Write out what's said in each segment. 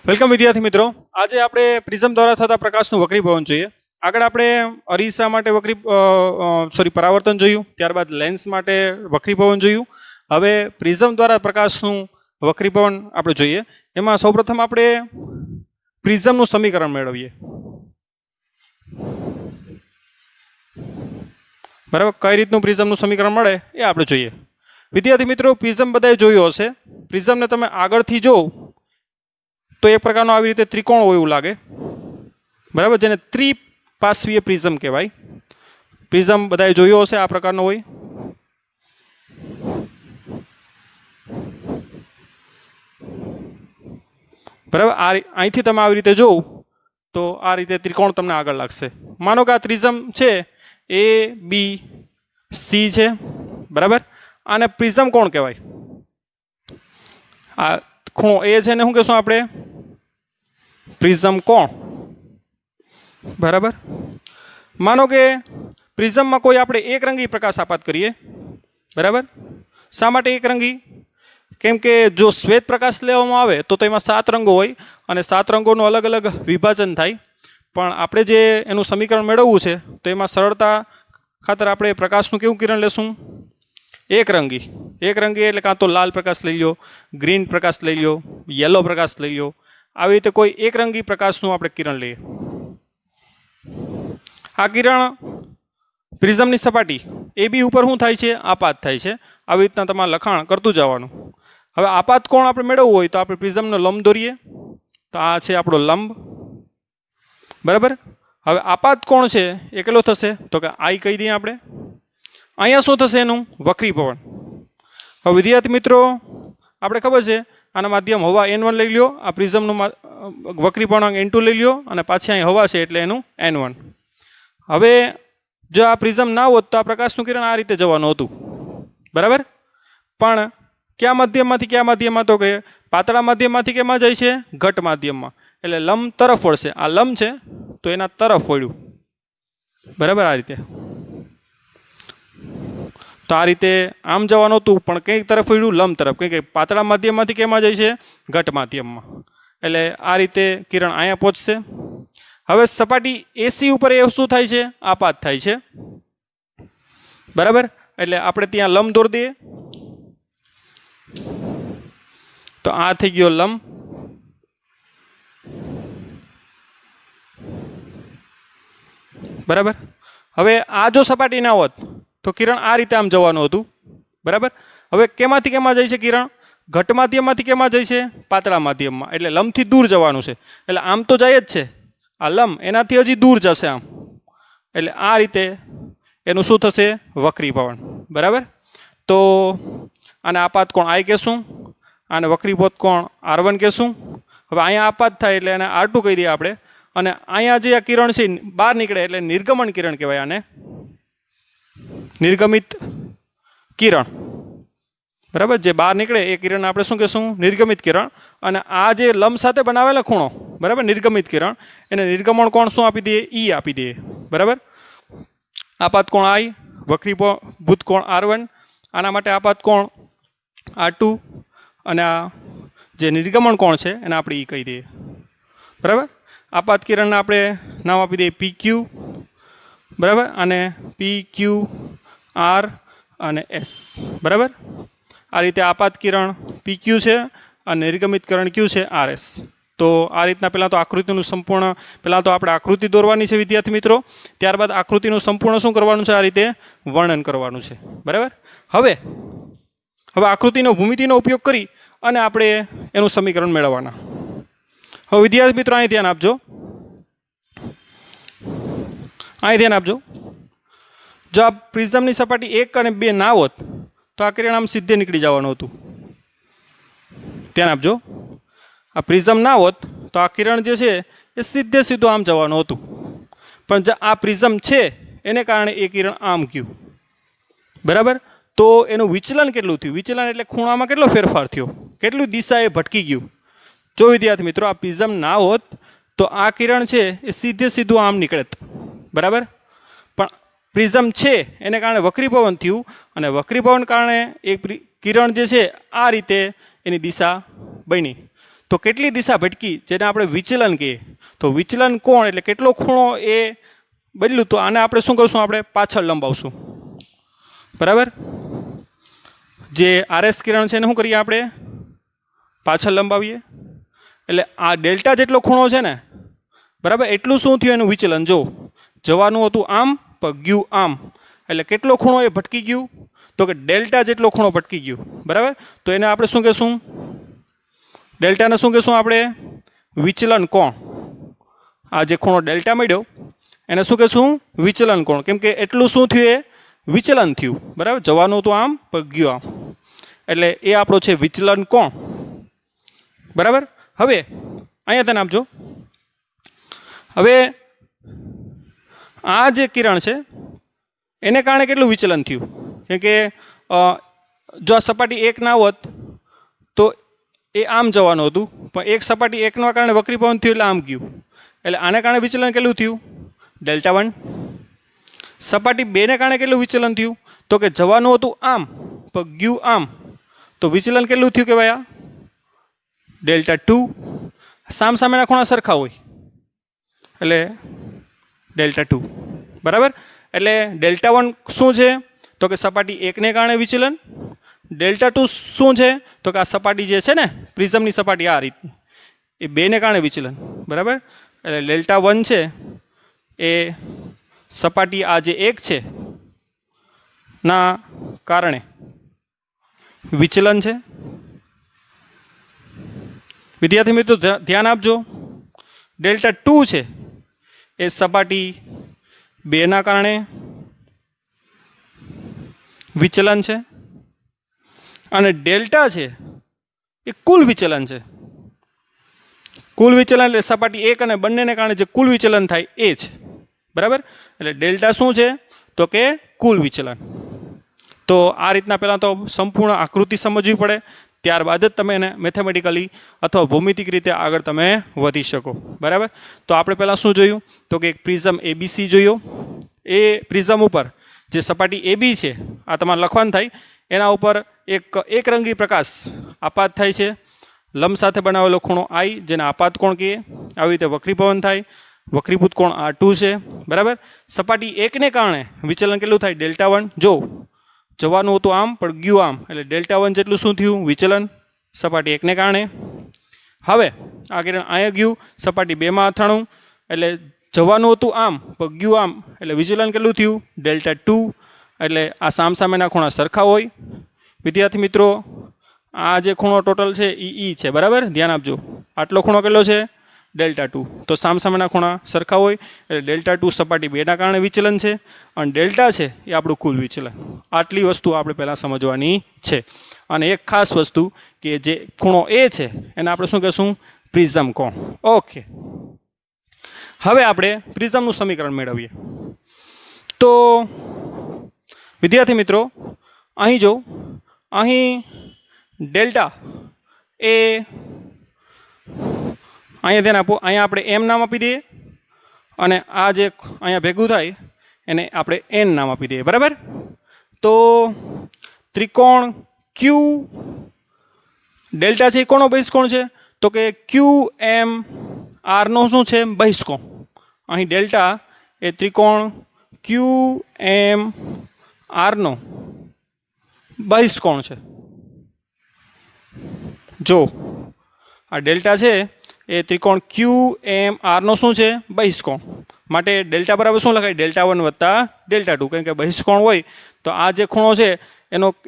Welcome વિદ્યાર્થી મિત્રો, આજે આપણે પ્રિઝમ દ્વારા થતા પ્રકાશનું વક્રીભવન જોઈએ. આગળ આપણે અરીસા માટે પરાવર્તન જોયું, ત્યારબાદ લેન્સ માટે વક્રીભવન જોયું. હવે પ્રિઝમ દ્વારા પ્રકાશનું વક્રીભવન આપણે જોઈએ. એમાં સૌપ્રથમ આપણે પ્રિઝમનું સમીકરણ મેળવીએ. બરાબર, કઈ રીતનું પ્રિઝમનું સમીકરણ મળે એ આપણે જોઈએ. વિદ્યાર્થી મિત્રો, પ્રિઝમ બધાએ જોયું હશે. પ્રિઝમને તમે આગળથી જોવો તો એક પ્રકારનો આવી રીતે ત્રિકોણ હોય એવું લાગે, બરાબર, જેને ત્રિપાર્શ્વીય પ્રિઝમ કહેવાય. પ્રિઝમ બધાએ જોયો હશે, આ પ્રકારનો હોય. બરાબર, અહીંથી તમે આવી રીતે જોવો તો આ રીતે ત્રિકોણ તમને આગળ લાગશે. માનો કે આ પ્રિઝમ છે એ બી સી છે, બરાબર. આને પ્રિઝમ કોણ કહેવાય? આ ખૂણો એ છે ને શું કહેશું આપણે? પ્રિઝમ કોણ, બરાબર. માનો કે પ્રિઝમમાં કોઈ આપણે એક રંગી પ્રકાશ આપાત કરીએ, બરાબર. શા માટે એક રંગી? કેમ કે જો શ્વેત પ્રકાશ લેવામાં આવે તો એમાં 7 રંગો હોય અને 7 રંગોનું અલગ અલગ વિભાજન થાય. પણ આપણે જે એનું સમીકરણ મેળવવું છે તો એમાં સરળતા ખાતર આપણે પ્રકાશનું કેવું કિરણ લેશું? એક રંગી. એક રંગી એટલે કાં તો લાલ પ્રકાશ લઈ લો, ગ્રીન પ્રકાશ લઈ લો, યલો પ્રકાશ લઈ લો. આવી રીતે કોઈ એક રંગી પ્રકાશનું આપણે કિરણ લઈએ. આ કિરણ પ્રિઝમની સપાટી એ બી ઉપર શું થાય છે? આપાત થાય છે. આવી રીતના તમારે લખાણ કરતું જવાનું. હવે આપાત કોણ આપણે મેળવવું હોય તો આપણે પ્રિઝમનો લંબ દોરીએ. તો આ છે આપણો લંબ, બરાબર. હવે આપાત કોણ છે એ કેટલો થશે? તો કે આઈ કહી દઈએ આપણે. અહીંયા શું થશે? એનું વક્રીભવન. હવે વિદ્યાર્થી મિત્રો, આપણે ખબર છે આના માધ્યમ હવા N1 લઈ લ્યો, આ પ્રિઝમનું વક્રીભવનાંક N2 લઈ લ્યો અને પાછી અહીં હવા છે એટલે એનું N1. હવે જો આ પ્રિઝમ ના હોત તો આ પ્રકાશનું કિરણ આ રીતે જવાનું હતું, બરાબર. પણ કયા માધ્યમમાંથી કયા માધ્યમમાં? તો કે પાતળા માધ્યમમાંથી કેમાં જાય છે? ઘટ માધ્યમમાં. એટલે લંબ તરફ વળશે. આ લંબ છે તો એના તરફ વળ્યું, બરાબર. આ રીતે તો આ રીતે આમ જવાનું હતું પણ કઈ તરફ વળ્યું? લંબ તરફ. કંઈ કે પાતળા માધ્યમમાંથી કેમાં જાય છે? ઘટ માધ્યમમાં. એટલે આ રીતે કિરણ અહીંયા પહોંચશે. હવે સપાટી એસી ઉપર એ શું થાય છે? આપાત થાય છે, બરાબર. એટલે આપણે ત્યાં લંબ દોરી દઈએ. તો આ થઈ ગયો લંબ, બરાબર. હવે આ જો સપાટી ના હોત તો કિરણ આ રીતે આમ જવાનું હતું, બરાબર. હવે કેમાંથી કેમાં જાય છે કિરણ? ઘટ માધ્યમમાંથી કેમાં જાય છે? પાતળા માધ્યમમાં. એટલે લંબથી દૂર જવાનું છે. એટલે આમ તો જાય જ છે, આ લંબ એનાથી હજી દૂર જશે આમ. એટલે આ રીતે એનું શું થશે? વક્રીભવન, બરાબર. તો આને આપાત કોણ આઈ કહેશું, આને વક્રીભવન કોણ R1 કહેશું. હવે અહીંયા આપાત થાય એટલે એને R2 કહી દઈએ આપણે. અને અહીંયા જે આ કિરણ છે બહાર નીકળે એટલે નિર્ગમન કિરણ કહેવાય. આને નિર્ગમિત કિરણ, બરાબર. જે બહાર નીકળે એ કિરણ આપણે શું કહેશું? નિર્ગમિત કિરણ. અને આ જે લંબ સાથે બનાવેલા ખૂણો, બરાબર, નિર્ગમિત કિરણ, એને નિર્ગમન કોણ શું આપી દઈએ? E આપી દઈએ, બરાબર. આપાત કોણ I, વક્રીભૂત કોણ R1, આના માટે આપાત કોણ R2 અને આ જે નિર્ગમન કોણ છે એને આપણે E કહી દઈએ, બરાબર. આપાત કિરણને આપણે નામ આપી દઈએ PQ, બરાબર. અને PQ R અને S, બરાબર. આ રીતે આપાત કિરણ PQ છે અને નિર્ગમિત કિરણ Q છે RS. તો આ રીતના પહેલાં તો આકૃતિનું સંપૂર્ણ પહેલાં તો આપણે આકૃતિ દોરવાની છે વિદ્યાર્થી મિત્રો. ત્યારબાદ આકૃતિનું સંપૂર્ણ શું કરવાનું છે? આ રીતે વર્ણન કરવાનું છે, બરાબર. હવે આકૃતિનો ભૂમિતિનો ઉપયોગ કરી અને આપણે એનું સમીકરણ મેળવવાના. હવે વિદ્યાર્થી મિત્રો અહીં ધ્યાન આપજો, અહીં ધ્યાન આપજો. જો આ પ્રિઝમની સપાટી 1 અને 2 ના હોત તો આ કિરણ આમ સીધે નીકળી જવાનું હતું. ધ્યાન આપજો. આ પ્રિઝમ ના હોત તો આ કિરણ જે છે એ સીધે સીધું આમ જવાનું હતું. પણ આ પ્રિઝમ છે એને કારણે એ કિરણ આમ ગયું, બરાબર. તો એનું વિચલન કેટલું થયું? વિચલન એટલે ખૂણામાં કેટલો ફેરફાર થયો, કેટલું દિશા એ ભટકી ગયું. જો વિદ્યાર્થી મિત્રો આ પ્રિઝમ ના હોત તો આ કિરણ છે એ સીધે સીધું આમ નીકળેત, બરાબર. પણ પ્રિઝમ છે એને કારણે વક્રીભવન થયું અને વક્રીભવન કારણે એક કિરણ જે છે આ રીતે એની દિશા બની. તો કેટલી દિશા ભટકી, જેને આપણે વિચલન કહીએ. તો વિચલન કોણ એટલે કેટલો ખૂણો એ બદલ્યું. તો આને આપણે શું કરશું, આપણે પાછળ લંબાવશું. બરાબર, જે RS કિરણ છે એને શું કરીએ આપણે પાછળ લંબાવીએ. એટલે આ ડેલ્ટા જેટલો ખૂણો છે ને, બરાબર, એટલું શું થયું એનું વિચલન. જો જવાનું હતું આમ પણ ગયું આમ, એટલે કેટલો ખૂણો એ ભટકી ગયું, તો કે ડેલ્ટા જેટલો ખૂણો ભટકી ગયું. બરાબર, તો એને આપણે શું કહેશું, ડેલ્ટાને શું કહેશું આપણે વિચલન કોણ. આ જે ખૂણો ડેલ્ટા મળ્યો એને શું કહેશું વિચલન કોણ, કેમ કે એટલું શું થયું એ વિચલન થયું. બરાબર, જવાનું હતું આમ પણ ગયું આમ, એટલે એ આપણો છે વિચલન કોણ. બરાબર, હવે અહીંયા તેને આપજો. હવે આ જે કિરણ છે એને કારણે કેટલું વિચલન થયું, કેમ કે જો આ સપાટી 1 ના હોત તો એ આમ જવાનું હતું, પણ એક સપાટી 1ના કારણે વક્રીભવન થયું એટલે આમ ગયું, એટલે આને કારણે વિચલન કેટલું થયું Δ1. સપાટી 2ને કારણે કેટલું વિચલન થયું, તો કે જવાનું હતું આમ પણ ગયું આમ, તો વિચલન કેટલું થયું કે ભાઈ આ Δ2. સામસામેના ખૂણા સરખા હોય એટલે Δ2. બરાબર, એટલે Δ1 શું છે, તો કે સપાટી 1ને કારણે વિચલન. Δ2 શું છે, તો કે આ સપાટી જે છે ને પ્રિઝમની સપાટી આ રીતની, એ 2ને કારણે વિચલન. બરાબર, એટલે Δ1 છે એ સપાટી આ જે 1 છે ના કારણે વિચલન છે. વિદ્યાર્થી મિત્રો ધ્યાન આપજો, Δ2 છે એ સપાટી 2ના કારણે વિચલન છે, અને ડેલ્ટા છે એ કુલ વિચલન છે. કુલ વિચલન એટલે સપાટી 1 અને બંનેને કારણે જે કુલ વિચલન થાય એ છે. બરાબર, એટલે ડેલ્ટા શું છે, તો કે કુલ વિચલન. તો આ રીતના પહેલાં તો સંપૂર્ણ આકૃતિ સમજવી પડે, ત્યારબાદ જ તમે એને મેથેમેટિકલી અથવા ભૌમિતિક રીતે આગળ તમે વધી શકો. બરાબર, તો આપણે પહેલાં શું જોયું, તો કે એક પ્રિઝમ ABC જોયો. એ પ્રિઝમ ઉપર જે સપાટી AB છે આ તમારે લખવાનું થાય, એના ઉપર એક રંગી પ્રકાશ આપાત થાય છે. લંબ સાથે બનાવેલો ખૂણો I, જેને આપાત કોણ કહીએ. આવી રીતે વક્રીભવન થાય, વક્રીભૂત કોણ R2 છે. બરાબર, સપાટી 1ને કારણે વિચલન કેટલું થાય Δ1. જો જવાનું હતું આમ પણ ગયું આમ, એટલે Δ1 જેટલું શું થયું વિચલન સપાટી 1ને કારણે. હવે આ કિરણ અહીંયા ગયું, સપાટી 2માં અથાણું, એટલે જવાનું હતું આમ પણ ગયું આમ, એટલે વિચલન કેટલું થયું Δ2. એટલે આ સામસામેના ખૂણા સરખા હોય. વિદ્યાર્થી મિત્રો આ જે ખૂણો ટોટલ છે એ છે. બરાબર, ધ્યાન આપજો, આટલો ખૂણો કેટલો છે Δ2. તો સામસામેના ખૂણા સરખા હોય એટલે Δ2 સપાટી 2ના કારણે વિચલન છે, અને ડેલ્ટા છે એ આપણું કુલ વિચલન. આટલી વસ્તુ આપણે પહેલાં સમજવાની છે. અને એક ખાસ વસ્તુ કે જે ખૂણો A છે એને આપણે શું કહેશું પ્રિઝમ કોણ. ઓકે, હવે આપણે પ્રિઝમનું સમીકરણ મેળવીએ. તો વિદ્યાર્થી મિત્રો અહીં જો, અહીં ડેલ્ટા એ અહીંયા ધ્યાન આપો, અહીંયા આપણે M નામ આપી દઈએ, અને આ જે અહીંયા ભેગું થાય એને આપણે N નામ આપી દઈએ. બરાબર, તો ત્રિકોણ Q ડેલ્ટા છે એ કોનો બહિષ્કોણ છે, તો કે QMR નો શું છે બહિષ્કોણ. અહીં ડેલ્ટા એ ત્રિકોણ QMR નો બહિષ્કોણ છે. જો આ ડેલ્ટા છે એ ત્રિકોણ QMR નો શું છે બહિષ્કોણ, માટે ડેલ્ટા બરાબર શું લખાય Δ1 વત્તા Δ2, કારણ કે બહિષ્કોણ હોય તો આ જે ખૂણો છે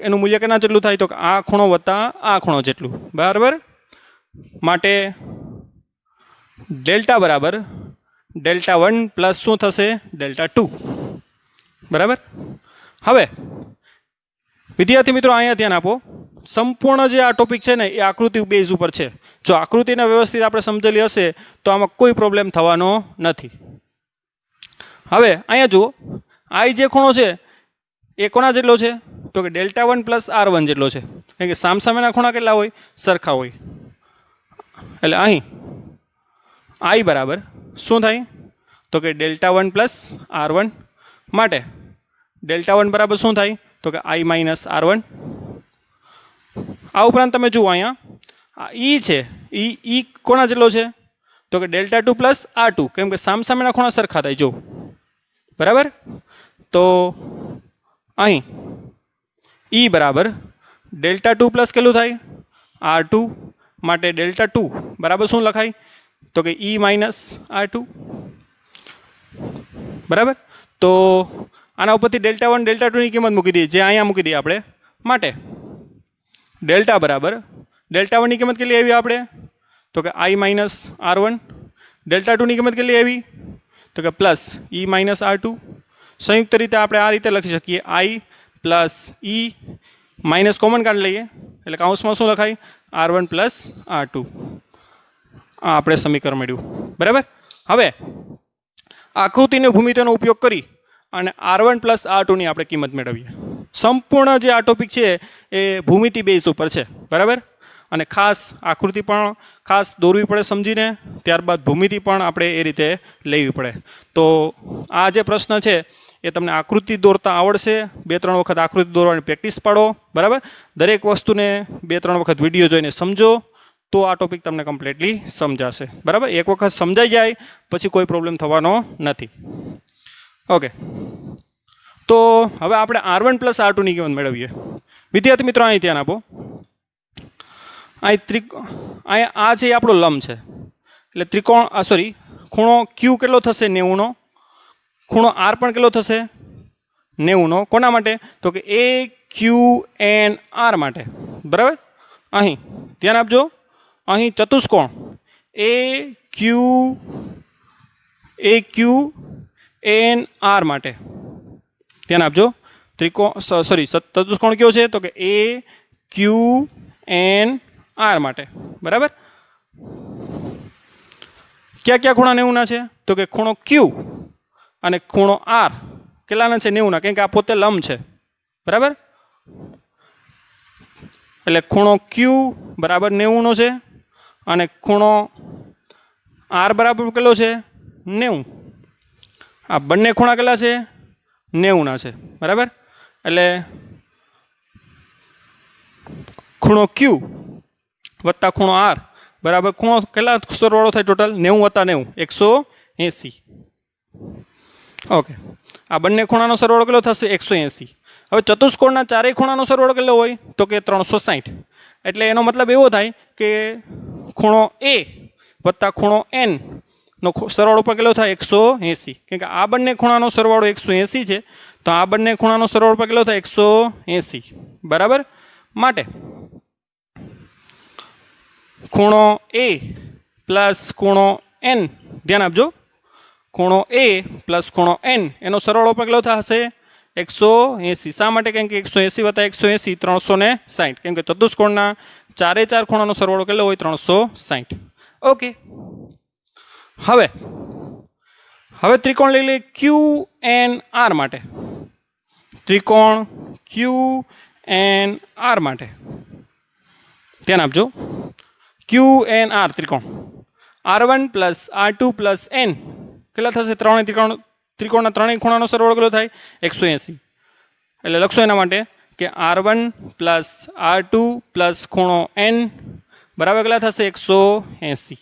એનું મૂલ્ય કેના જેટલું થાય, તો આ ખૂણો વત્તા આ ખૂણો જેટલું. બરાબર, માટે ડેલ્ટા બરાબર Δ1 પ્લસ શું થશે Δ2. બરાબર, હવે વિદ્યાર્થી મિત્રો અહીંયા ધ્યાન આપો, સંપૂર્ણ જે આ ટોપિક છે ને એ આકૃતિ બેઝ ઉપર છે. જો આકૃતિને વ્યવસ્થિત આપણે સમજેલી હશે તો આમાં કોઈ પ્રોબ્લેમ થવાનો નથી. હવે અહીંયા જુઓ, I જે ખૂણો છે એ કોના જેટલો છે, તો કે Δ1 પ્લસ R1 જેટલો છે, કારણ કે સામસામેના ખૂણા કેટલા હોય સરખા હોય. એટલે અહીં I બરાબર શું થાય, તો કે Δ1 પ્લસ R1, માટે Δ1 બરાબર શું થાય, તો કે I માઇનસ R1. આ ઉપરાંત તમે જુઓ અહીંયા આ E છે ઈ કોના જેટલો છે તો કે ડેલ્ટા ટુ પ્લસ R2, કેમ કે સામસામેના ખૂણા સરખા થાય જો, બરાબર. તો અહીં ઈ બરાબર ડેલ્ટા ટુ પ્લસ કેટલું થાય R2, માટે ડેલ્ટા ટુ બરાબર શું લખાય તો કે ઈ માઇનસ R2, બરાબર. તો આના ઉપરથી ડેલ્ટા વન ડેલ્ટા ટુની કિંમત મૂકી દઈએ, જે અહીંયા મૂકી દઈએ આપણે. માટે ડેલ્ટા બરાબર ડેલ્ટા વનની કિંમત કેટલી આવી આપણે તો કે I માઇનસ R1, ડેલ્ટા ટુની કિંમત કેટલી આવી તો કે પ્લસ ઈ માઇનસ R2. સંયુક્ત રીતે આપણે આ રીતે લખી શકીએ I plus E minus common કાઢી લઈએ, એટલે કાઉન્સમાં શું લખાય R1 પ્લસ R2. આ આપણે સમીકરણ મળ્યું, બરાબર. હવે આકૃતિને ભૂમિતિનો ઉપયોગ કરી અને R1 પ્લસ R2ની આપણે કિંમત મેળવીએ. સંપૂર્ણ જે આ ટોપિક છે એ ભૂમિતિ બેઝ ઉપર છે, બરાબર. અને ખાસ આકૃતિ પણ ખાસ દોરવી પડે સમજીને, ત્યારબાદ ભૂમિતિ પણ આપણે એ રીતે લેવી પડે. તો આ જે પ્રશ્ન છે એ તમને આકૃતિ દોરતા આવડશે. 2-3 વખત આકૃતિ દોરવાની પ્રેક્ટિસ પાડો, બરાબર. દરેક વસ્તુને 2-3 વખત વિડીયો જોઈને સમજો, તો આ ટોપિક તમને કમ્પ્લીટલી સમજાશે, બરાબર. એક વખત સમજાઈ જાય પછી કોઈ પ્રોબ્લેમ થવાનો નથી. ઓકે, તો હવે આપણે R1 પ્લસ R2ની કિંમત મેળવીએ. વિદ્યાર્થી મિત્રો અહીં ધ્યાન આપો. અહીં આ છે એ આપણો લંબ છે, એટલે ત્રિકોણ ખૂણો Q કેટલો થશે 90નો, ખૂણો R પણ કેટલો થશે 90નો. કોના માટે તો કે AQNR માટે, બરાબર. અહીં ધ્યાન આપજો, અહીં ચતુષ્કોણ AQNR માટે ધ્યાન આપજો. ચતુષ્કોણ કયો છે તો કે AQNR માટે, બરાબર. ક્યાં ક્યાં ખૂણા 90ના છે તો કે ખૂણો Q અને ખૂણો R કેટલાના છે 90ના, કેમ કે આ પોતે લંબ છે, બરાબર. એટલે ખૂણો Q બરાબર 90નો છે અને ખૂણો R બરાબર કેટલો છે 90. આ બંને ખૂણા કેટલા છે 90ના છે, બરાબર. એટલે ખૂણો Q વત્તા ખૂણો R બરાબર ખૂણો કેટલા સરવાળો થાય ટોટલ 90 વત્તા 90 180. ઓકે, આ બંને ખૂણાનો સરવાળો કેટલો થશે 180. હવે ચતુષ્કોણના ચારેય ખૂણાનો સરવાળો કેટલો હોય તો કે 360. એટલે એનો મતલબ એવો થાય કે ખૂણો A વત્તા ખૂણો N નો સરવાળો પણ કેટલો થાય 180. કેમ કે આ બંને ખૂણાનો સરવાળો 180 છે, તો આ બંને ખૂણાનો સરવાળો પણ કેટલો થાય 180, બરાબર. માટે ખૂણો A પ્લસ ખૂણો N, ધ્યાન આપજો, ખૂણો A પ્લસ ખૂણો N એનો સરવાળો પણ કેટલો થશે 180. શા માટે? કેમ કે 180 વત્તા 180 360, કેમ કે ચતુષ્કોણના ચારે ચાર ખૂણાનો સરવાળો કેટલો હોય 360. ઓકે, હવે ત્રિકોણ લઈ લઈએ QNR માટે. ત્રિકોણ QNR માટે ધ્યાન આપજો. QNR ત્રિકોણ R1 plus R2 plus N કેટલા થશે? ત્રિકોણના ત્રણેય ખૂણાનો સરવાળો કેટલો થાય 180. એટલે લખશો એના માટે કે R1 પ્લસ R2 પ્લસ ખૂણો N બરાબર કેટલા થશે 180.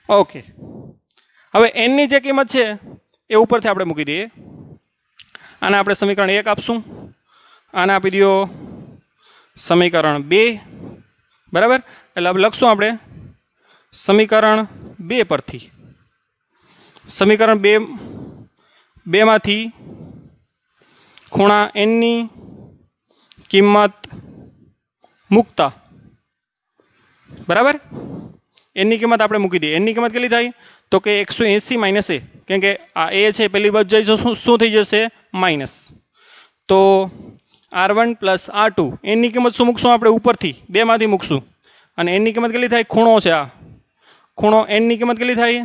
ઓકે, હવે Nની જે કિંમત છે એ ઉપરથી આપણે મૂકી દઈએ. આને આપણે સમીકરણ 1 આપશું, આને આપી દો સમીકરણ 2, બરાબર. એટલે હવે લખશું આપણે સમીકરણ 2 પરથી, સમીકરણ 2 માંથી ખૂણા Nની કિંમત મૂકતા, બરાબર. Nની કિંમત આપણે મૂકી દઈએ. Nની કિંમત કેટલી થાય તો કે 180 માઇનસ A, કેમ કે આ A છે પહેલી બાજુ જાય શું થઈ જશે માઇનસ. તો R1 પ્લસ R2 Nની કિંમત શું મૂકશું આપણે ઉપરથી 2 માંથી મૂકશું, અને Nની કિંમત કેટલી થાય, ખૂણો છે આ ખૂણો Nની કિંમત કેટલી થાય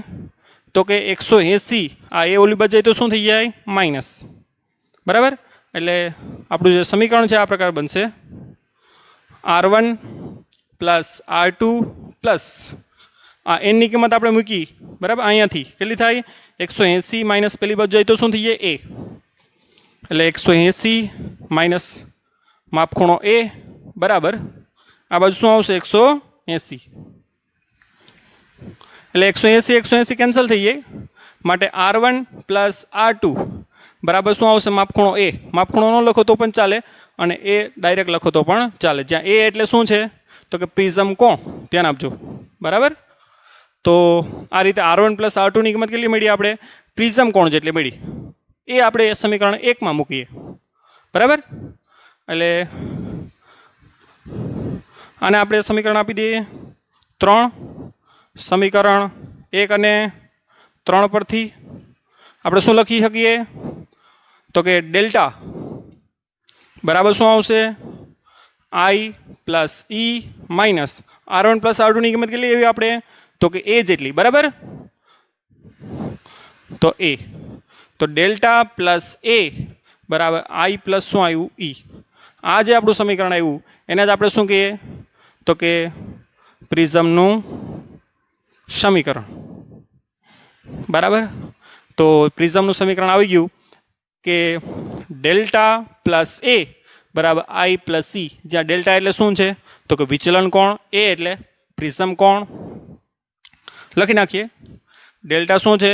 તો કે 180. આ A ઓલી બાજુ જાય તો શું થઈ જાય માઇનસ, બરાબર. એટલે આપણું જે સમીકરણ છે આ પ્રકાર બનશે R1 પ્લસ R2 પ્લસ આ Nની કિંમત આપણે મૂકી, બરાબર. અહીંયાથી કેટલી થાય 180 માઇનસ પેલી બાજુ જાય તો શું થઈ જાય A, એટલે 180 માઇનસ માપ ખૂણો A બરાબર આ બાજુ શું આવશે 180. એટલે 180 કેન્સલ થઈ જાય, માટે R1 પ્લસ R2 બરાબર શું આવશે? માપખૂણો એ. માપખૂણો ન લખો તો પણ ચાલે અને એ ડાયરેક્ટ લખો તો પણ ચાલે. જ્યાં એ એટલે શું છે તો કે પ્રિઝમ કોણ, ધ્યાન આપજો. બરાબર, તો આ રીતે R1 પ્લસ R2 ની કિંમત કેટલી મળી આપણે? પ્રિઝમ કોણ જેટલી મળી. એ આપણે સમીકરણ 1 માં મૂકીએ. બરાબર, એટલે આને આપણે સમીકરણ આપી દઈએ 3. સમીકરણ 1 અને 3 પરથી આપણે શું લખી શકીએ તો કે ડેલ્ટા બરાબર શું આવશે? I plus E minus R1 plus R2 ની કિંમત કેટલી એવી આપણે તો કે એ જેટલી. બરાબર, તો એ, તો ડેલ્ટા પ્લસ એ બરાબર I પ્લસ શું આવ્યું? E. આ જે આપણું સમીકરણ આવ્યું એને જ આપણે શું કહીએ તો કે પ્રિઝમનું સમીકરણ. બરાબર, તો પ્રિઝમનું સમીકરણ આવી ગયું કે ડેલ્ટા પ્લસ એ બરાબર I પ્લસ સી, જ્યાં ડેલ્ટા એટલે શું છે તો કે વિચલન કોણ, એ એટલે પ્રિઝમ કોણ. લખી નાખીએ. ડેલ્ટા શું છે?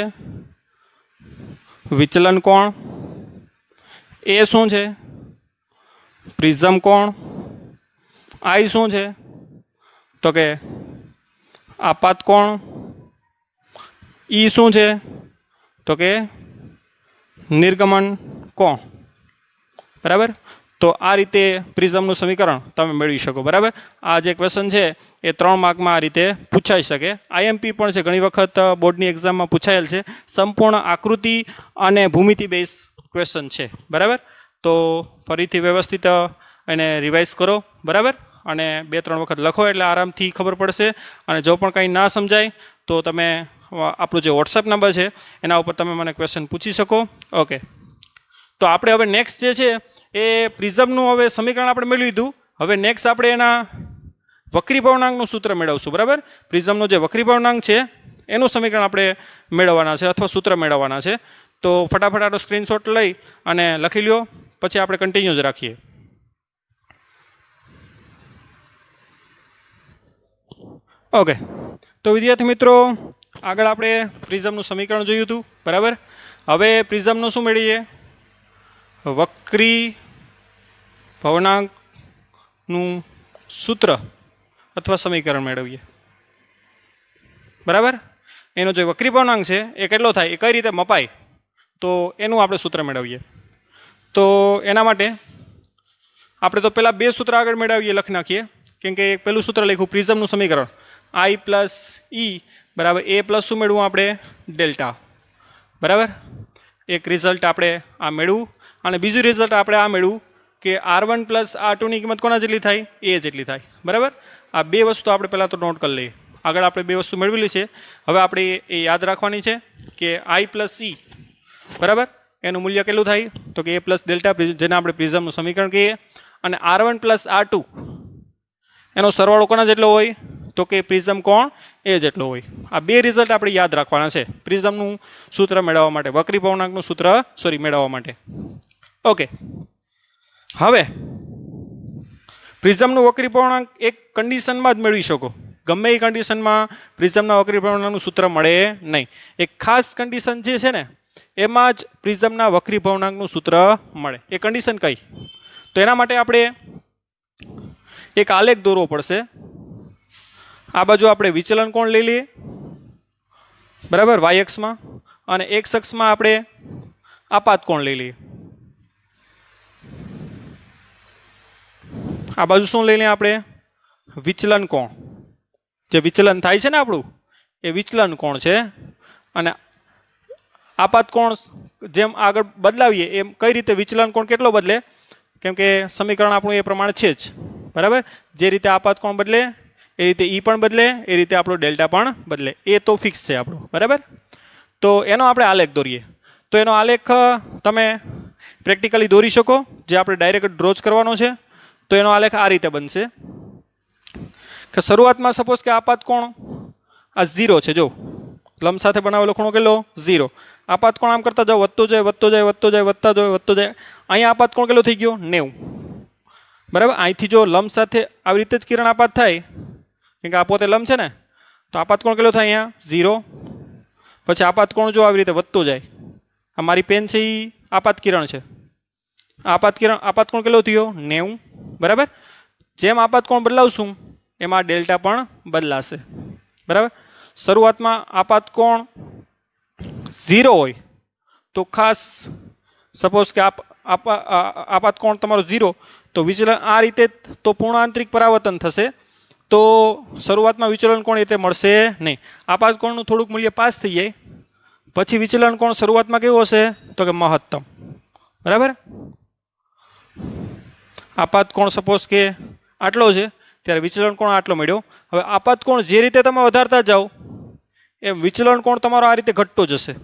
વિચલન કોણ. એ શું છે? પ્રિઝમ કોણ. I શું છે તો કે આપાત કોણ. E શું છે તો કે નિર્ગમન કોણ. બરાબર, તો આ રીતે પ્રિઝમનું સમીકરણ તમે મેળવી શકો. બરાબર, આ જે ક્વેશ્ચન છે એ 3 માર્કમાં આ રીતે પૂછાઈ શકે. IMP પણ છે, ઘણી વખત બોર્ડની એક્ઝામમાં પૂછાયેલ છે. સંપૂર્ણ આકૃતિ અને ભૂમિતિ બેઝ ક્વેશ્ચન છે. બરાબર, તો ફરીથી વ્યવસ્થિત એને રિવાઇઝ કરો. બરાબર, અને 2-3 વખત લખો એટલે આરામથી ખબર પડશે. અને જો પણ કંઈ ના સમજાય તો તમે આપણું જે વોટ્સએપ નંબર છે એના ઉપર તમે મને ક્વેશ્ચન પૂછી શકો. ઓકે, તો આપણે હવે નેક્સ્ટ જે છે એ પ્રિઝમનું હવે સમીકરણ આપણે મેળવી લીધું. હવે નેક્સ્ટ આપણે એના વક્રી ભવનાંકનું સૂત્ર મેળવશું. બરાબર, પ્રિઝમનો જે વક્રી ભવનાંક છે એનું સમીકરણ આપણે મેળવવાના છે અથવા સૂત્ર મેળવવાના છે. તો ફટાફટ આનો સ્ક્રીનશોટ લઈ અને લખી લ્યો, પછી આપણે કન્ટિન્યુ જ રાખીએ. ઓકે, તો વિદ્યાર્થી મિત્રો આગળ આપણે પ્રિઝમનું સમીકરણ જોયું હતું. બરાબર, હવે પ્રિઝમનું શું મેળવીએ? વક્રી ભવનાંકનું સૂત્ર અથવા સમીકરણ મેળવીએ. બરાબર, એનો જે વક્રી ભવનાંક છે એ કેટલો થાય, એ કઈ રીતે મપાય, તો એનું આપણે સૂત્ર મેળવીએ. તો એના માટે આપણે તો પહેલાં 2 સૂત્ર આગળ મેળવીએ, લખી નાખીએ. કેમ કે એક પહેલું સૂત્ર લખ્યું પ્રિઝમનું સમીકરણ I પ્લસ E બરાબર એ પ્લસ શું મેળવું આપણે? ડેલ્ટા. બરાબર, એક રિઝલ્ટ આપણે આ મેળવું. અને બીજું રિઝલ્ટ આપણે આ મેળવું કે R1 પ્લસ R2 ની કિંમત કોના જેટલી થાય? એ જેટલી થાય. બરાબર, આ 2 વસ્તુ આપણે પહેલાં તો નોટ કરી લઈએ. આગળ આપણે 2 વસ્તુ મેળવેલી છે. હવે આપણે એ યાદ રાખવાની છે કે I પ્લસ E બરાબર એનું મૂલ્ય કેટલું થાય તો કે એ પ્લસ ડેલ્ટા, જેને આપણે પ્રિઝમનું સમીકરણ કહીએ. અને R1 પ્લસ R2 એનો સરવાળો કોના જેટલો હોય તો કે પ્રિઝમ કોણ? એ જેટલો હોય. આ 2 રિઝલ્ટ આપણે યાદ રાખવાના છે પ્રિઝમનું સૂત્ર મેળવવા માટે, વક્રી ભવનાંકનું સૂત્ર મેળવવા માટે. ઓકે, હવે પ્રિઝમનું વક્રી ભવનાંક એક કન્ડિશનમાં જ મેળવી શકો. ગમે એ કન્ડિશનમાં પ્રિઝમના વક્રી ભવનાંકનું સૂત્ર મળે નહીં. એક ખાસ કન્ડિશન જે છે ને એમાં જ પ્રિઝમના વક્રી ભવનાંકનું સૂત્ર મળે. એ કન્ડિશન કઈ? તો એના માટે આપણે એક આલેખ દોરવો પડશે. આ બાજુ આપણે વિચલન કોણ લઈ લઈએ. બરાબર, y અક્ષમાં, અને x અક્ષમાં આપણે આપાત કોણ લઈ લઈએ. આ બાજુ શું લઈ લઈએ આપણે? વિચલન કોણ. જે વિચલન થાય છે ને આપણું એ વિચલન કોણ છે. અને આપાત કોણ જેમ આગળ બદલાવીએ એમ કઈ રીતે વિચલન કોણ કેટલો બદલે? કેમ કે સમીકરણ આપણું એ પ્રમાણે છે જ. બરાબર, જે રીતે આપાત કોણ બદલે એ રીતે E પણ બદલે, એ રીતે આપણો ડેલ્ટા પણ બદલે. એ તો ફિક્સ છે આપણું. બરાબર, તો એનો આપણે આલેખ દોરીએ. તો એનો આલેખ તમે પ્રેક્ટિકલી દોરી શકો, જે આપણે ડાયરેક્ટ ડ્રો જ કરવાનો છે. તો એનો આલેખ આ રીતે બનશે કે શરૂઆતમાં સપોઝ કે આપાત કોણ આ 0 છે. જો લંબ સાથે બનાવેલો ખૂણો કેટલો? 0. આપાત કોણ આમ કરતા જાઓ, વધતો જાય વધતો જાય વધતો જાય વધતો જાય. અહીંયા આપાત કોણ કેટલો થઈ ગયો? 90. બરાબર, અહીંથી જો લંબ સાથે આવી રીતે જ કિરણ આપાત થાય, કેમ કે આ પોતે લંબ છે ને, તો આપાત કોણ કેટલો થાય અહીંયા 0. પછી આપાત કોણ જો આવી રીતે વધતો જાય, આ મારી પેન છે એ આપાત કિરણ છે, આપાત કોણ કેટલો થયો 90. બરાબર. જેમ આપાત કોણ બદલાવશું એમાં ડેલ્ટા પણ બદલાશે. બરાબર. શરૂઆતમાં આપાત કોણ 0 હોય તો ખાસ સપોઝ કે આપાત કોણ તમારો 0, તો વિચલન આ રીતે તો પૂર્ણ આંતરિક પરાવર્તન થશે, તો શરૂઆતમાં વિચલન કોણ એ રીતે મળશે નહીં. આપાત કોણનું થોડુંક મૂલ્ય પાસ થઈ જાય, પછી વિચલન કોણ શરૂઆતમાં કેવું હશે તો કે મહત્તમ. બરાબર. આપાત કોણ સપોઝ કે આટલો છે ત્યારે વિચલન કોણ આટલો મળ્યો. હવે આપાત કોણ જે રીતે તમે વધારતા જાઓ એમ વિચલન કોણ તમારો આ રીતે ઘટતો જશે.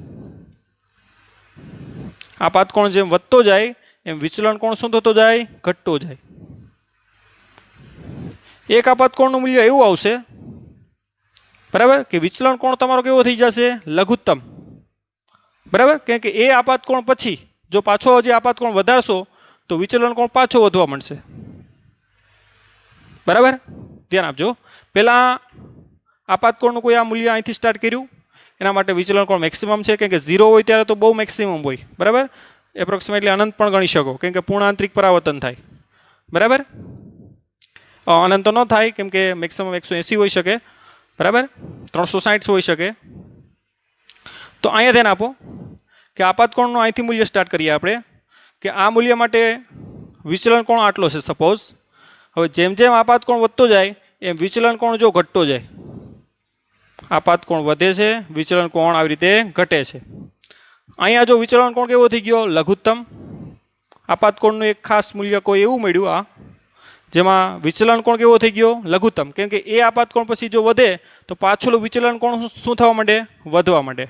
આપાત કોણ જેમ વધતો જાય એમ વિચલન કોણ શું થતો જાય, ઘટતો જાય. એક આપાત કોણનું મૂલ્ય એવું આવશે, બરાબર, કે વિચલન કોણ તમારો કેવો થઈ જશે, લઘુત્તમ. બરાબર. કેમ કે એ આપાત કોણ પછી જો પાછો હજી આપાત કોણ વધારશો તો વિચલન કોણ પાછો વધવા માંડશે. બરાબર. ધ્યાન આપજો. પહેલાં આપાત કોણનું કોઈ આ મૂલ્ય અહીંથી સ્ટાર્ટ કર્યું, એના માટે વિચલન કોણ મેક્સિમમ છે, કેમ કે 0 હોય ત્યારે તો બહુ મેક્સિમમ હોય. બરાબર. એપ્રોક્સિમેટલી અનંત પણ ગણી શકો, કેમ કે પૂર્ણ આંતરિક પરાવર્તન થાય. બરાબર. અનંત તો ન થાય કેમ કે મેક્સિમમ 180 હોઈ શકે. બરાબર. 360 હોઈ શકે. તો અહીંયા ધ્યાન આપો કે આપાત કોણનું અહીંથી મૂલ્ય સ્ટાર્ટ કરીએ આપણે, કે આ મૂલ્ય માટે વિચલન કોણ આટલો છે સપોઝ. હવે જેમ જેમ આપાત કોણ વધતો જાય એમ વિચલન કોણ જો ઘટતો જાય, આપાત કોણ વધે છે, વિચલન કોણ આવી રીતે ઘટે છે. અહીંયા જો વિચલન કોણ કેવો થઈ ગયો, લઘુત્તમ. આપાત કોણનું એક ખાસ મૂલ્ય કોઈ એવું મળ્યું આ જેમાં વિચલન કોણ કેવો થઈ ગયો, લઘુત્તમ. કેમ કે એ આપાત કોણ પછી જો વધે તો પાછળનું વિચલન કોણ શું થવા માંડે, વધવા માંડે.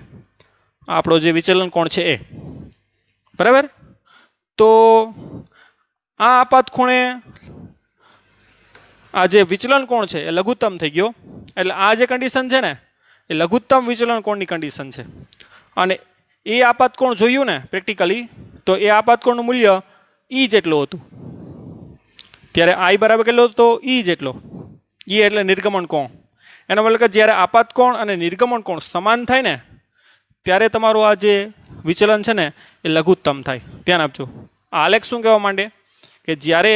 આપણો જે વિચલન કોણ છે એ. બરાબર. તો આ આપાત ખૂણે આ જે વિચલન કોણ છે એ લઘુત્તમ થઈ ગયો, એટલે આ જે કન્ડિશન છે ને એ લઘુત્તમ વિચલન કોણની કન્ડિશન છે. અને એ આપાત કોણ જોયું ને પ્રેક્ટિકલી, તો એ આપાત કોણનું મૂલ્ય ઈ જેટલું હતું. ત્યારે આઈ બરાબર કેટલો હતો, ઈ જેટલો. ઈ એટલે નિર્ગમન કોણ. એનો મતલબ કે જ્યારે આપાત કોણ અને નિર્ગમન કોણ સમાન થાય ને ત્યારે તમારું આ જે વિચલન છે ને એ લઘુત્તમ થાય. ધ્યાન આપજો. આ આલેખ શું કહેવા માંડે કે જ્યારે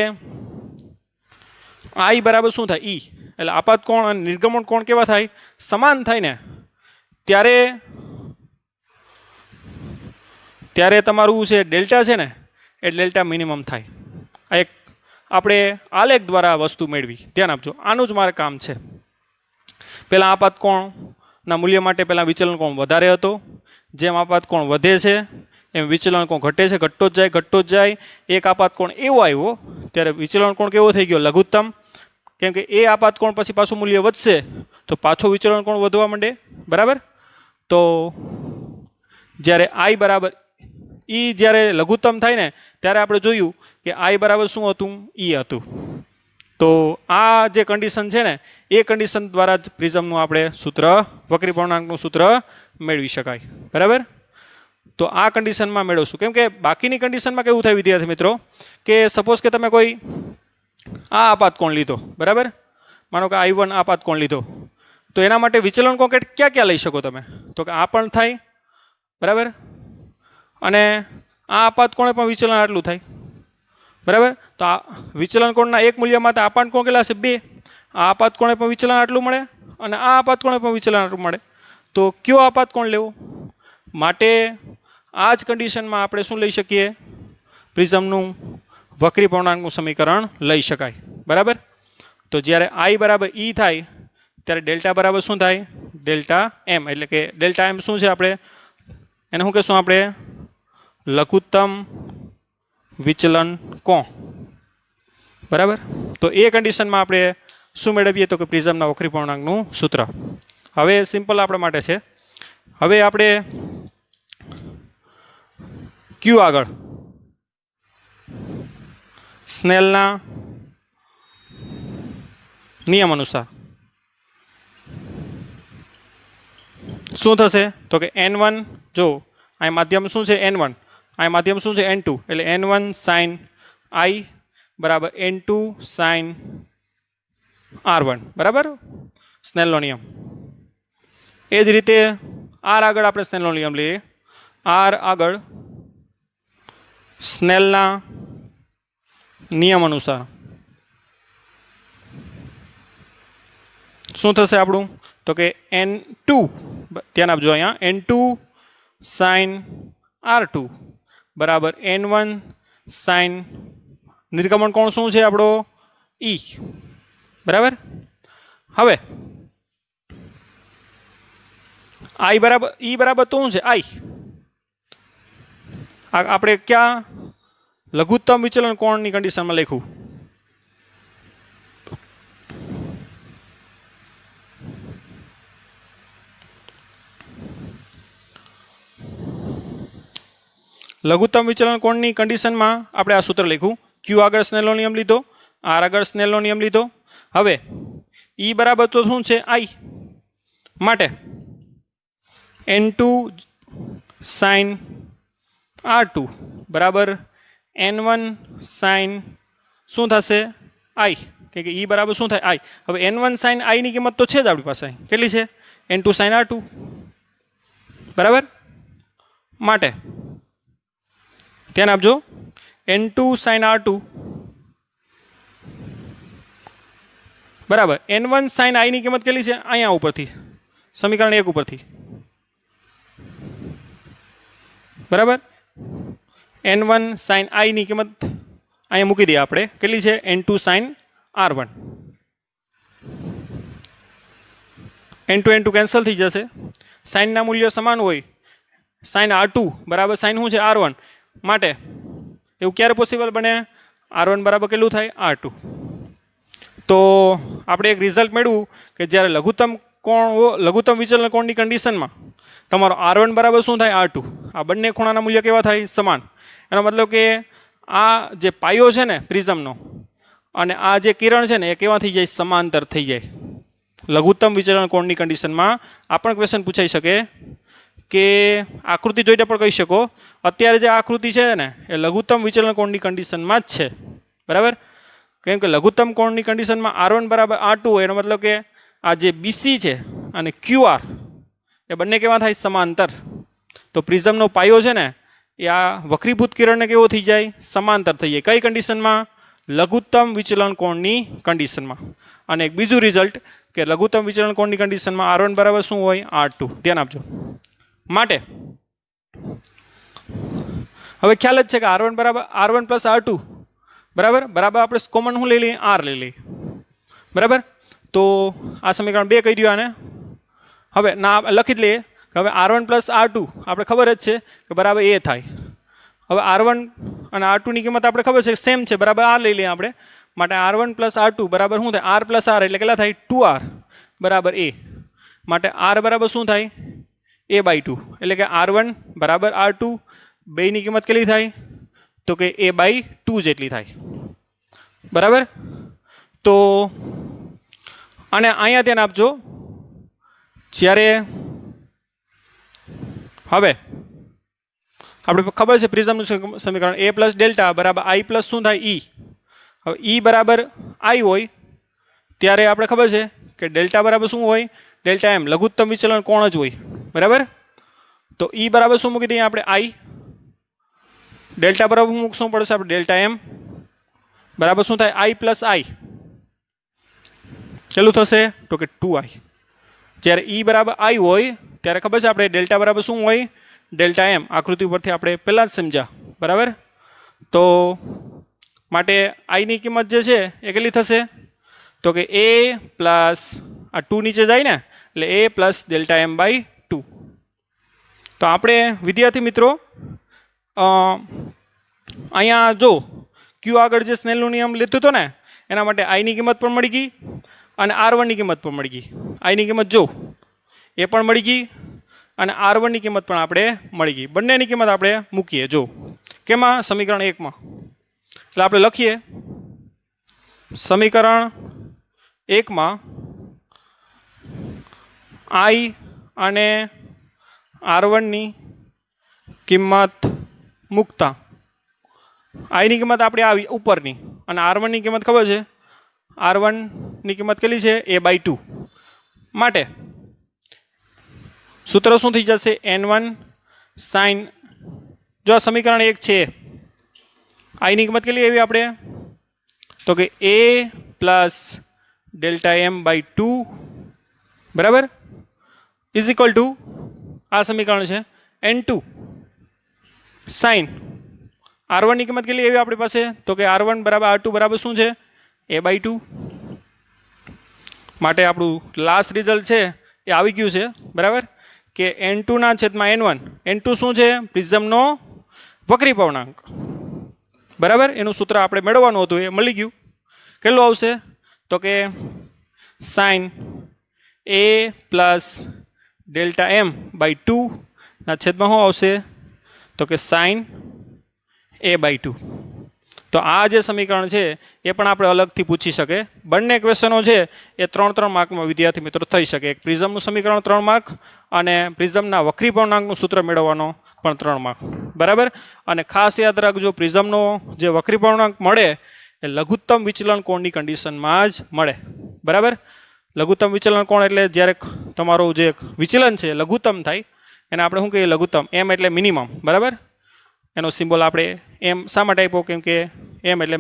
આઈ બરાબર શું થાય, ઈ, એટલે આપાત કોણ અને નિર્ગમન કોણ કેવા થાય, સમાન થાય ને ત્યારે તમારું છે ડેલ્ટા છે ને એ ડેલ્ટા મિનિમમ થાય. આ એક આપણે આલેખ દ્વારા વસ્તુ મેળવી. ધ્યાન આપજો. આનું જ મારે કામ છે. પહેલાં આપાત કોણના મૂલ્ય માટે પહેલાં વિચલન કોણ વધારે હતો, જેમ આપાત કોણ વધે છે એમ વિચલન કોણ ઘટે છે, ઘટતો જ જાય. એક આપાત કોણ એવો આવ્યો ત્યારે વિચલન કોણ કેવો થઈ ગયો, લઘુત્તમ. કેમ કે એ આપાત કોણ પછી પાછું મૂલ્ય વધશે તો પાછો વિચલન કોણ વધવા માંડે. બરાબર. તો જ્યારે આઈ બરાબર ઈ જ્યારે લઘુત્તમ થાય ને ત્યારે આપણે જોયું કે આઈ બરાબર શું હતું, ઈ હતું. તો આ જે કન્ડિશન છે ને એ કન્ડિશન દ્વારા જ પ્રિઝમનું આપણે સૂત્ર, વક્રી પૂર્ણાંકનું સૂત્ર મેળવી શકાય. બરાબર. તો આ કન્ડિશનમાં મેળવશું. કેમ કે બાકીની કન્ડિશનમાં કેવું થાય વિદ્યાર્થી મિત્રો, કે સપોઝ કે તમે કોઈ આ આપાત કોણ લીધો, બરાબર, માનો કે I1 આપાત કોણ લીધો, તો એના માટે વિચલન કોણ ક્યાં ક્યાં લઈ શકો તમે, તો કે આ પણ થાય. બરાબર. અને આ આપાત કોણે પણ વિચલન આટલું થાય. બરાબર. તો આ વિચલન કોણના એક મૂલ્યમાં આપાત કોણ કેટલા છે, 2. આ આપાત કોણે પણ વિચલન આટલું મળે અને આ આપાત કોણે પણ વિચલન આટલું મળે. તો કયો આપાત કોણ લેવો, માટે આ જ કન્ડિશનમાં આપણે શું લઈ શકીએ, પ્રિઝમનું વક્રી પૂર્ણાંકનું સમીકરણ લઈ શકાય. બરાબર. તો જ્યારે I બરાબર E થાય ત્યારે ડેલ્ટા બરાબર શું થાય, ડેલ્ટા M. એટલે કે ડેલ્ટા M શું છે, આપણે એને શું કહેશું, આપણે લઘુત્તમ વિચલન કોણ. બરાબર. તો એ કન્ડિશનમાં આપણે શું મેળવીએ, તો કે પ્રિઝમના વક્રી પૂર્ણાંકનું સૂત્ર. હવે સિમ્પલ આપણા માટે છે. હવે આપણે ક્યુ આગળ સ્નેલના નિયમ અનુસાર શું થશે, તો કે N1, જો આ માધ્યમ શું છે N1, આ માધ્યમ શું છે N2, એટલે N1 sin I બરાબર N2 sin R1. બરાબર. સ્નેલનો નિયમ. એ જ રીતે આર આગળ આપણે સ્નેલનો નિયમ લઈએ. આર આગળ સ્નેલના નિયમ અનુસાર શું થશે આપણું? તો કે N2, ધ્યાન આપજો અહીંયા, N2 sin R2 બરાબર N1 sin નિર્ગમન કોણ શું છે આપણો? E. બરાબર. હવે I બરાબર E બરાબર તો શું છે? I. આપણે ક્યાં લઘુત્તમ વિચલન કોણની કન્ડિશનમાં લખ્યું? લઘુત્તમ વિચલન કોણની કન્ડિશનમાં આપણે આ સૂત્ર લખ્યું. ક્યુ આગળ સ્નેલનો નિયમ લીધો, આર આગળ સ્નેલનો નિયમ લીધો. હવે ઈ બરાબર તો શું છે? આઈ. માટે N2 sin R2 બરાબર N1 sin શું થશે? આઈ. કે ઈ બરાબર શું થાય? આઈ. હવે N1 sin આઈની કિંમત તો છે જ આપણી પાસે. કેટલી છે? N2 sin R2 બરાબર. માટે ધ્યાન આપજો, N2 sin R2 બરાબર N1 sin I ની કિંમત કેટલી છે? અહીંયા ઉપરથી સમીકરણ 1 ઉપરથી બરાબર. N1 sin I ની કિંમત અહીંયા મૂકી દઈએ આપણે. કેટલી છે? N2 sin R1. N2 cancel થઈ જશે. સાઇનના મૂલ્ય સમાન હોય. sin R2 બરાબર sin શું છે? R1. માટે એવું ક્યારે પોસિબલ બને? R1 બરાબર કેટલું થાય? R2. તો આપણે એક રિઝલ્ટ મેળવ્યું કે જ્યારે લઘુત્તમ વિચલન કોણની કન્ડિશનમાં તમારો R1 બરાબર શું થાય? R2. આ બંને ખૂણાના મૂલ્ય કેવા થાય? સમાન. એનો મતલબ કે આ જે પાયો છે ને પ્રિઝમનો અને આ જે કિરણ છે ને એ કેવા થઈ જાય? સમાંતર થઈ જાય. લઘુત્તમ વિચલન કોણની કન્ડિશનમાં આ પણ ક્વેશ્ચન પૂછાઈ શકે કે આકૃતિ જોઈને પણ કહી શકો અત્યારે જે આકૃતિ છે ને એ લઘુત્તમ વિચલન કોણની કન્ડિશનમાં જ છે. બરાબર. કેમ કે લઘુત્તમ કોણની કન્ડિશનમાં R1 બરાબર R2 હોય. એનો મતલબ કે આ જે BC છે અને QR એ બંને કેવા થાય? સમાંતર. તો પ્રિઝમનો પાયો છે ને એ આ વક્રીભૂત કિરણને કેવો થઈ જાય? સમાંતર થઈ જાય. કઈ કન્ડિશનમાં? લઘુત્તમ વિચલન કોણની કન્ડિશનમાં. અને એક બીજું રિઝલ્ટ કે લઘુત્તમ વિચલન કોણની કન્ડિશનમાં R1 બરાબર શું હોય? R2. ધ્યાન આપજો. માટે હવે ખ્યાલ જ છે કે R1 બરાબર R1 પ્લસ R2 બરાબર આપણે કોમન શું લઈ લઈએ? R લઈ લઈએ. બરાબર. તો આ સમીકરણ 2 કહી દો આને. હવે ના લખી જ લઈએ કે હવે R1 પ્લસ R2 આપણે ખબર જ છે કે બરાબર એ થાય. હવે R1 અને R2 ની કિંમત આપણે ખબર છે સેમ છે. બરાબર R લઈ લઈએ આપણે. માટે R1 પ્લસ R2 બરાબર શું થાય? R પ્લસ R એટલે કેટલા થાય? 2R બરાબર A. માટે R બરાબર શું થાય? A/2. એટલે કે R1 બરાબર R2 બેની કિંમત કેટલી થાય? તો કે A/2 જેટલી થાય. બરાબર. તો અને અહીંયા ધ્યાન આપજો, જ્યારે હવે આપણે ખબર છે પ્રિઝમનું સમીકરણ A પ્લસ ડેલ્ટા બરાબર I પ્લસ શું થાય? E. હવે E બરાબર I હોય ત્યારે આપણે ખબર છે કે ડેલ્ટા બરાબર શું હોય? Delta M. લઘુત્તમ વિચલન કોણ જ હોય. બરાબર. તો E બરાબર શું મૂકી દઈએ આપણે? I. ડેલ્ટા બરાબર મૂકશું પડશે આપણે? ડેલ્ટા M બરાબર શું થાય? I plus I. કેટલું થશે? તો કે 2I. જ્યારે E બરાબર I હોય ત્યારે ખબર છે આપણે ડેલ્ટા બરાબર શું હોય? Delta M. આકૃતિ ઉપરથી આપણે પહેલાં જ સમજ્યા. બરાબર. તો માટે I ની કિંમત જે છે એ કેટલી થશે? તો કે A પ્લસ આ 2 નીચે જાય ને એટલે A પ્લસ ડેલ્ટા M/2. તો આપણે વિદ્યાર્થી મિત્રો અહીંયા જો ક્યુ આગળ જે સ્નેલનો નિયમ લીધો હતો ને એના માટે I ની કિંમત પણ મળી ગઈ અને R1 ની કિંમત પણ મળી ગઈ. I ની કિંમત જો એ પણ મળી ગઈ અને R1 ની કિંમત પણ આપણે મળી ગઈ. બંનેની કિંમત આપણે મૂકીએ. જો કેમાં? સમીકરણ 1 માં. એટલે આપણે લખીએ સમીકરણ 1 માં I અને R1 ની કિંમત મૂકતા I ની કિંમત આપણે આવી ઉપરની અને R1 ની કિંમત ખબર છે? R1 ની કિંમત કેટલી છે? A/2. માટે સૂત્ર શું થઈ જશે n1 સાઇન જો આ સમીકરણ 1 છે આઈની કિંમત કેટલી આવી આપણે તો કે a plus delta M by 2 બરાબર ઇઝ ઇક્વલ ટુ આ સમીકરણ છે n2 સાઇન r1 ની કિંમત કેટલી આવી આપણી પાસે તો કે r1 બરાબર r2 બરાબર શું છે a બાય 2 માટે આપણું લાસ્ટ રિઝલ્ટ છે એ આવી ગયું છે બરાબર કે n2 ના છેદમાં n1 n2 શું છે પ્રિઝમનો વક્રી પૂર્ણાંક બરાબર એનું સૂત્ર આપણે મેળવવાનું હતું એ મળી ગયું કેટલું આવશે તો કે sine a plus delta M by 2 ના છેદમાં શું આવશે તો કે સાઇન a બાય 2 તો આ જે સમીકરણ છે એ પણ આપણે અલગથી પૂછી શકે બંને ક્વેશ્ચનો છે એ 3 માર્કમાં વિદ્યાર્થી મિત્રો થઈ શકે એક પ્રિઝમનું સમીકરણ 3 માર્ક અને પ્રિઝમના વક્રી પૂર્ણાંકનું સૂત્ર મેળવવાનો પણ 3 માર્ક બરાબર અને ખાસ યાદ રાખજો પ્રિઝમનો જે વક્રી પૂર્ણાંક મળે એ લઘુત્તમ વિચલન કોણની કન્ડિશનમાં જ મળે બરાબર લઘુત્તમ વિચલન કોણ એટલે જ્યારે તમારું જે વિચલન છે લઘુત્તમ થાય એને આપણે શું કહીએ લઘુત્તમ એમ એટલે મિનિમમ બરાબર એનો સિમ્બોલ આપણે એમ શા માટે આપ્યો કેમ કે એમ એટલે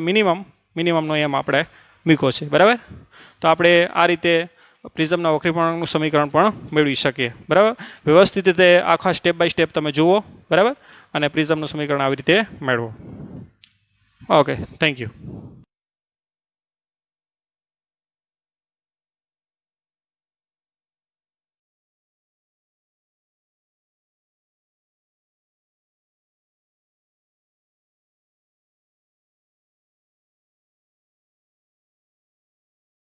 મિનિમમનો એમ આપણે મૂક્યો છે બરાબર તો આપણે આ રીતે પ્રિઝમના વક્રી પૂર્ણાંકનું સમીકરણ પણ મેળવી શકીએ બરાબર વ્યવસ્થિત રીતે આખા સ્ટેપ બાય સ્ટેપ તમે જુઓ બરાબર અને પ્રિઝમનું સમીકરણ આવી રીતે મેળવો ઓકે થેન્ક યુ